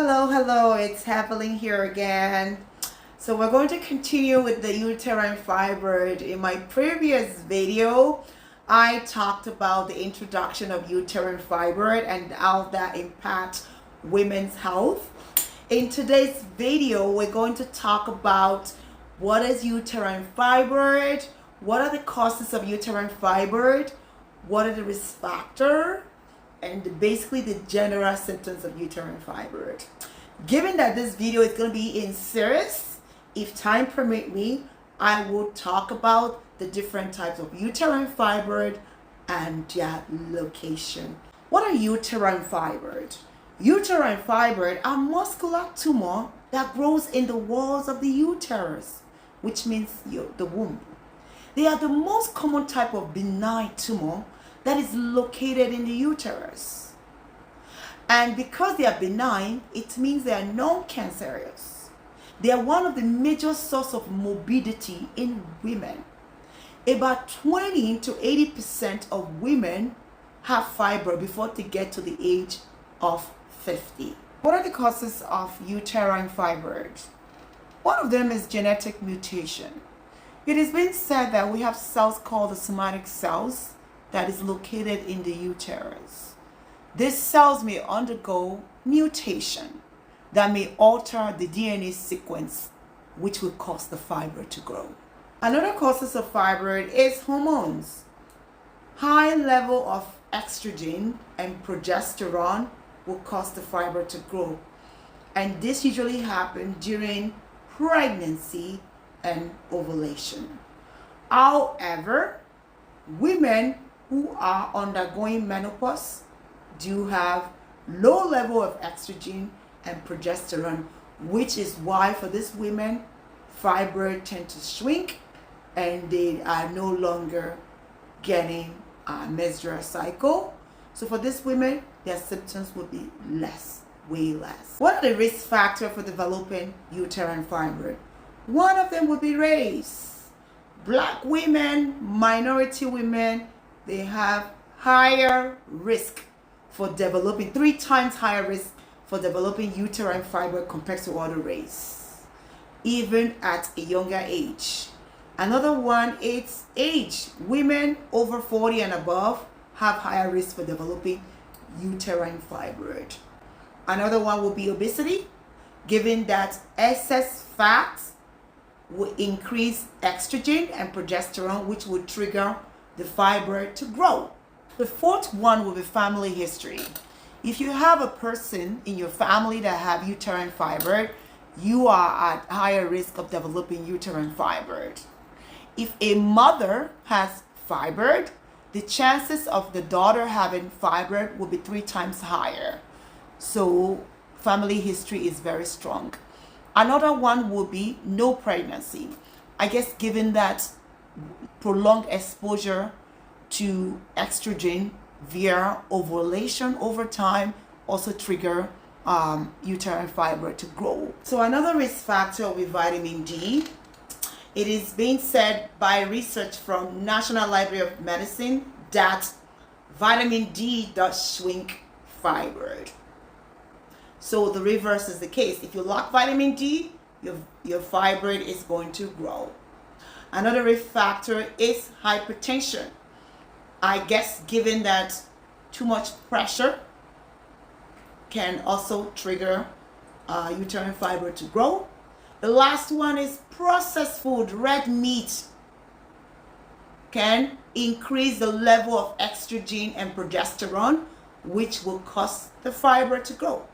Hello, it's Evelyn here again. So we're going to continue with the uterine fibroid. In my previous video, I talked about the introduction of uterine fibroid and how that impacts women's health. In today's video, we're going to talk about what is uterine fibroid, what are the causes of uterine fibroid, what are the risk factors, and basically the general symptoms of uterine fibroid. Given that this video is going to be in series, if time permit me, I will talk about the different types of uterine fibroid and their location. What are uterine fibroid? Uterine fibroid are muscular tumor that grows in the walls of the uterus, which means the womb. They are the most common type of benign tumor that is located in the uterus. And because they are benign, it means they are non-cancerous. They are one of the major sources of morbidity in women. About 20 to 80% of women have fibroid before they get to the age of 50. What are the causes of uterine fibroid? One of them is genetic mutation. It has been said that we have cells called the somatic cells that is located in the uterus. These cells may undergo mutation that may alter the DNA sequence, which will cause the fibroid to grow. Another causes of fibroid is hormones. High level of estrogen and progesterone will cause the fibroid to grow. And this usually happens during pregnancy and ovulation. However, women who are undergoing menopause do have low level of estrogen and progesterone, which is why for these women, fibroid tend to shrink and they are no longer getting a menstrual cycle. So for these women, their symptoms will be less, way less. What are the risk factors for developing uterine fibroid? One of them would be race. Black women, minority women, they have higher risk for developing, 3 times higher risk for developing uterine fibroid compared to other race, even at a younger age. Another one is age. Women over 40 and above have higher risk for developing uterine fibroid. Another one will be obesity, given that excess fat will increase estrogen and progesterone, which will trigger the fibroid to grow. The fourth one will be family history. If you have a person in your family that have uterine fibroid, you are at higher risk of developing uterine fibroid. If a mother has fibroid, the chances of the daughter having fibroid will be 3 times higher. So family history is very strong. Another one will be no pregnancy. I guess given that prolonged exposure to estrogen via ovulation over time also trigger uterine fibroid to grow. So another risk factor will be vitamin D. It is being said by research from National Library of Medicine that vitamin D does shrink fibroid. So the reverse is the case. If you lack vitamin D, your fibroid is going to grow. Another risk factor is hypertension. I guess given that too much pressure can also trigger uterine fibroid to grow. The last one is processed food. Red meat can increase the level of estrogen and progesterone, which will cause the fibroid to grow.